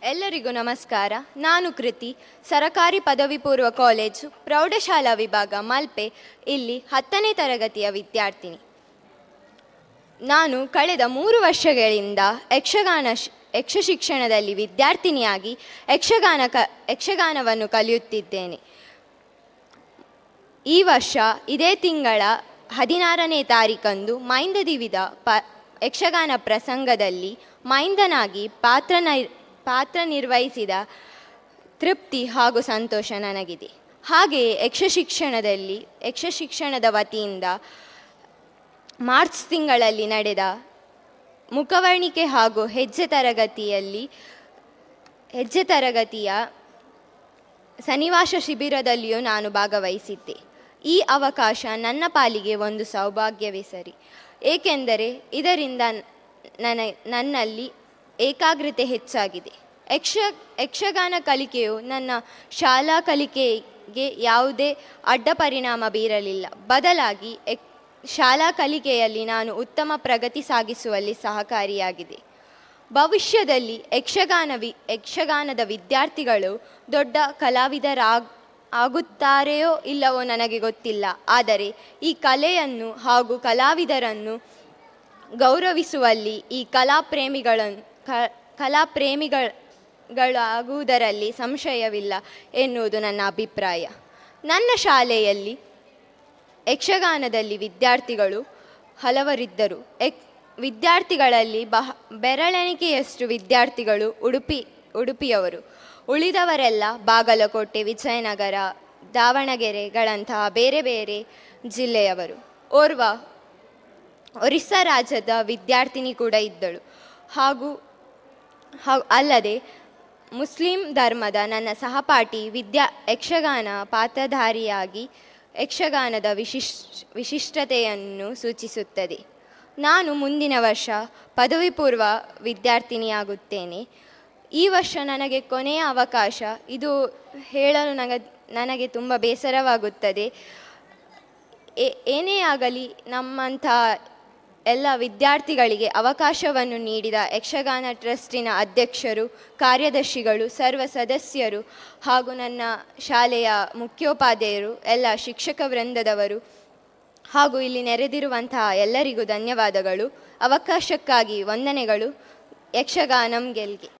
ಎಲ್ಲರಿಗೂ ನಮಸ್ಕಾರ. ನಾನು ಕೃತಿ, ಸರಕಾರಿ ಪದವಿ ಪೂರ್ವ ಕಾಲೇಜು ಪ್ರೌಢಶಾಲಾ ವಿಭಾಗ ಮಲ್ಪೆ ಇಲ್ಲಿ 10ನೇ ತರಗತಿಯ ವಿದ್ಯಾರ್ಥಿನಿ. ನಾನು ಕಳೆದ 3 ವರ್ಷಗಳಿಂದ ಯಕ್ಷ ಶಿಕ್ಷಣದಲ್ಲಿ ವಿದ್ಯಾರ್ಥಿನಿಯಾಗಿ ಯಕ್ಷಗಾನವನ್ನು ಕಲಿಯುತ್ತಿದ್ದೇನೆ. ಈ ವರ್ಷ ಇದೇ ತಿಂಗಳ 16ನೇ ತಾರೀಕಂದು ಮೈಂದದಿವಿದ ಯಕ್ಷಗಾನ ಪ್ರಸಂಗದಲ್ಲಿ ಮೈಂದನಾಗಿ ಪಾತ್ರ ನಿರ್ವಹಿಸಿದ ತೃಪ್ತಿ ಹಾಗೂ ಸಂತೋಷ ನನಗಿದೆ. ಹಾಗೆಯೇ ಯಕ್ಷ ಶಿಕ್ಷಣದ ವತಿಯಿಂದ ಮಾರ್ಚ್ ತಿಂಗಳಲ್ಲಿ ನಡೆದ ಮುಖವರ್ಣಿಕೆ ಹಾಗೂ ಹೆಜ್ಜೆ ತರಗತಿಯ ಸನ್ನಿವಾಸ ಶಿಬಿರದಲ್ಲಿಯೂ ನಾನು ಭಾಗವಹಿಸಿದ್ದೆ. ಈ ಅವಕಾಶ ನನ್ನ ಪಾಲಿಗೆ ಒಂದು ಸೌಭಾಗ್ಯವೇ ಸರಿ, ಏಕೆಂದರೆ ಇದರಿಂದ ನನ್ನಲ್ಲಿ ಏಕಾಗ್ರತೆ ಹೆಚ್ಚಾಗಿದೆ. ಯಕ್ಷಗಾನ ಕಲಿಕೆಯು ನನ್ನ ಶಾಲಾ ಕಲಿಕೆಗೆ ಯಾವುದೇ ಅಡ್ಡ ಪರಿಣಾಮ ಬೀರಲಿಲ್ಲ. ಬದಲಾಗಿ ಶಾಲಾ ಕಲಿಕೆಯಲ್ಲಿ ನಾನು ಉತ್ತಮ ಪ್ರಗತಿ ಸಾಗಿಸುವಲ್ಲಿ ಸಹಕಾರಿಯಾಗಿದೆ. ಭವಿಷ್ಯದಲ್ಲಿ ಯಕ್ಷಗಾನದ ವಿದ್ಯಾರ್ಥಿಗಳು ದೊಡ್ಡ ಕಲಾವಿದರಾಗುತ್ತಾರೆಯೋ ಇಲ್ಲವೋ ನನಗೆ ಗೊತ್ತಿಲ್ಲ. ಆದರೆ ಈ ಕಲೆಯನ್ನು ಹಾಗೂ ಕಲಾವಿದರನ್ನು ಗೌರವಿಸುವಲ್ಲಿ ಈ ಕಲಾಪ್ರೇಮಿಗಳಾಗುವುದರಲ್ಲಿ ಸಂಶಯವಿಲ್ಲ ಎನ್ನುವುದು ನನ್ನ ಅಭಿಪ್ರಾಯ. ನನ್ನ ಶಾಲೆಯಲ್ಲಿ ಯಕ್ಷಗಾನದಲ್ಲಿ ವಿದ್ಯಾರ್ಥಿಗಳು ಹಲವರಿದ್ದರು. ವಿದ್ಯಾರ್ಥಿಗಳಲ್ಲಿ ಬೆರಳೆಣಿಕೆಯಷ್ಟು ವಿದ್ಯಾರ್ಥಿಗಳು ಉಡುಪಿಯವರು. ಉಳಿದವರೆಲ್ಲ ಬಾಗಲಕೋಟೆ, ವಿಜಯನಗರ, ದಾವಣಗೆರೆಗಳಂತಹ ಬೇರೆ ಬೇರೆ ಜಿಲ್ಲೆಯವರು. ಓರ್ವ ಒರಿಸ್ಸಾ ರಾಜ್ಯದ ವಿದ್ಯಾರ್ಥಿನಿ ಕೂಡ ಇದ್ದಳು. ಅಲ್ಲದೆ ಮುಸ್ಲಿಂ ಧರ್ಮದ ನನ್ನ ಸಹಪಾಠಿ ಯಕ್ಷಗಾನ ಪಾತ್ರಧಾರಿಯಾಗಿ ಯಕ್ಷಗಾನದ ವಿಶಿಷ್ಟತೆಯನ್ನು ಸೂಚಿಸುತ್ತದೆ. ನಾನು ಮುಂದಿನ ವರ್ಷ ಪದವಿ ಪೂರ್ವ ವಿದ್ಯಾರ್ಥಿನಿಯಾಗುತ್ತೇನೆ. ಈ ವರ್ಷ ನನಗೆ ಕೊನೆಯ ಅವಕಾಶ. ಇದು ಹೇಳಲು ನನಗೆ ತುಂಬ ಬೇಸರವಾಗುತ್ತದೆ. ಏನೇ ಆಗಲಿ, ನಮ್ಮಂಥ ಎಲ್ಲ ವಿದ್ಯಾರ್ಥಿಗಳಿಗೆ ಅವಕಾಶವನ್ನು ನೀಡಿದ ಯಕ್ಷಗಾನ ಟ್ರಸ್ಟಿನ ಅಧ್ಯಕ್ಷರು, ಕಾರ್ಯದರ್ಶಿಗಳು, ಸರ್ವ ಸದಸ್ಯರು ಹಾಗೂ ನನ್ನ ಶಾಲೆಯ ಮುಖ್ಯೋಪಾಧ್ಯಾಯರು, ಎಲ್ಲ ಶಿಕ್ಷಕ ವೃಂದದವರು ಹಾಗೂ ಇಲ್ಲಿ ನೆರೆದಿರುವಂತಹ ಎಲ್ಲರಿಗೂ ಧನ್ಯವಾದಗಳು. ಅವಕಾಶಕ್ಕಾಗಿ ವಂದನೆಗಳು. ಯಕ್ಷಗಾನಂ ಗೆಲ್ಗೆ.